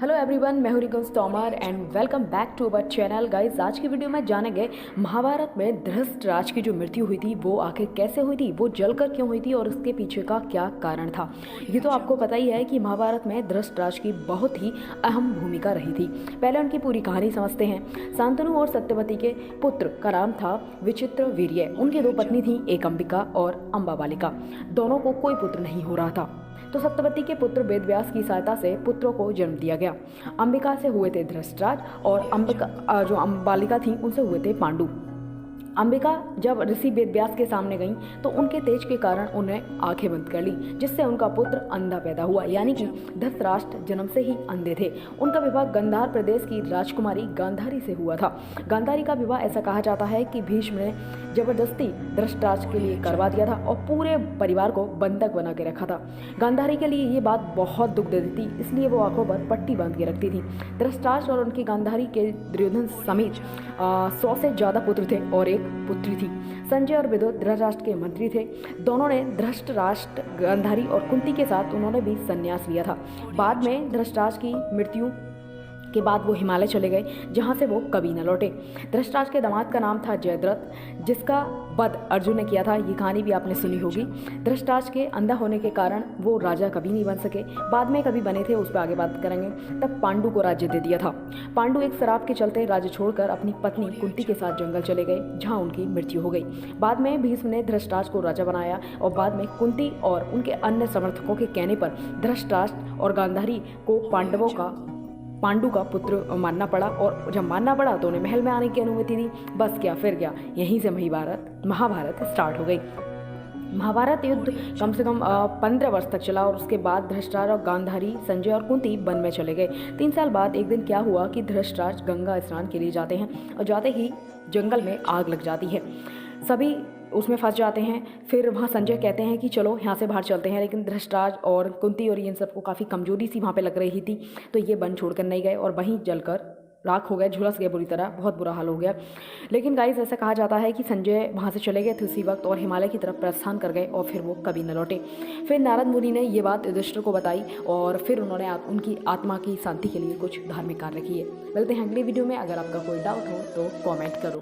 Hello everyone, मैं हूं Rinku Tomar and welcome back to our channel. Guys, आज की वीडियो में जानेंगे महाभारत में धृतराज की जो मृत्यु हुई थी वो आखिर कैसे हुई थी, वो जलकर क्यों हुई थी और उसके पीछे का क्या कारण था। ये तो आपको पता ही है कि महाभारत में धृतराज की बहुत ही अहम भूमिका रही थी। पहले उनकी पूरी कहानी समझते हैं। शांतनु और सत्यवती के पुत्र का नाम था विचित्र वीर्य। उनकी दो पत्नी थी, एक अंबिका और अम्बाबालिका। दोनों को कोई पुत्र नहीं हो रहा था, तो सत्यवती के पुत्र वेदव्यास की सहायता से पुत्रों को जन्म दिया गया। अंबिका से हुए थे धृतराज और अंबिका जो बालिका थी उनसे हुए थे पांडु। अंबिका जब ऋषि वेदव्यास के सामने गईं तो उनके तेज के कारण उन्हें आंखें बंद कर ली, जिससे उनका पुत्र अंधा पैदा हुआ, यानी कि धृतराष्ट्र जन्म से ही अंधे थे। उनका विवाह गांधार प्रदेश की राजकुमारी गांधारी से हुआ था। गांधारी का विवाह ऐसा कहा जाता है कि भीष्म ने जबरदस्ती धृतराष्ट्र के लिए करवा दिया था और पूरे परिवार को बंधक बना के रखा था। गांधारी के लिए ये बात बहुत दुख देती थी, इसलिए वो आंखों पर पट्टी बांध के रखती थी। धृतराष्ट्र और उनकी गांधारी के दुर्योधन समेत 100 से ज्यादा पुत्र थे और एक पुत्री थी। संजय और विदुर धृतराष्ट्र के मंत्री थे। दोनों ने धृतराष्ट्र, गांधारी और कुंती के साथ उन्होंने भी संन्यास लिया था। बाद में धृतराष्ट्र की मृत्यु के बाद वो हिमालय चले गए, जहाँ से वो कभी न लौटे। धृतराष्ट्र के दामाद का नाम था जयद्रथ, जिसका वध अर्जुन ने किया था। ये कहानी भी आपने सुनी होगी। धृतराष्ट्र के अंधा होने के कारण वो राजा कभी नहीं बन सके। बाद में कभी बने थे, उस पर आगे बात करेंगे। तब पांडु को राज्य दे दिया था। पांडु एक शराब के चलते राज्य छोड़कर अपनी पत्नी कुंती के साथ जंगल चले गए, जहाँ उनकी मृत्यु हो गई। बाद में भीष्म ने धृतराष्ट्र को राजा बनाया और बाद में कुंती और उनके अन्य समर्थकों के कहने पर धृतराष्ट्र और गांधारी को पांडु का पुत्र मानना पड़ा, और जब मानना पड़ा तो उन्हें महल में आने की अनुमति दी। बस क्या फिर क्या, यहीं से महाभारत स्टार्ट हो गई। महाभारत युद्ध कम से कम 15 वर्ष तक चला और उसके बाद धृतराष्ट्र और गांधारी, संजय और कुंती वन में चले गए। 3 साल बाद एक दिन क्या हुआ कि धृतराष्ट्र गंगा स्नान के लिए जाते हैं और जाते ही जंगल में आग लग जाती है। सभी उसमें फंस जाते हैं। फिर वहाँ संजय कहते हैं कि चलो यहाँ से बाहर चलते हैं, लेकिन धृतराष्ट्र और कुंती और इन सबको काफ़ी कमजोरी सी वहाँ पे लग रही थी, तो ये वन छोड़कर नहीं गए और वहीं जलकर राख हो गए, झुलस गए बुरी तरह, बहुत बुरा हाल हो गया। लेकिन गाइस, ऐसा कहा जाता है कि संजय वहाँ से चले गए थे उसी वक्त और हिमालय की तरफ प्रस्थान कर गए और फिर वो कभी न लौटे। फिर नारद मुनि ने ये बात युधिष्ठिर को बताई और फिर उन्होंने उनकी आत्मा की शांति के लिए कुछ धार्मिक कार्य किए। मिलते हैं अगली वीडियो में। अगर आपका कोई डाउट हो तो कॉमेंट करो।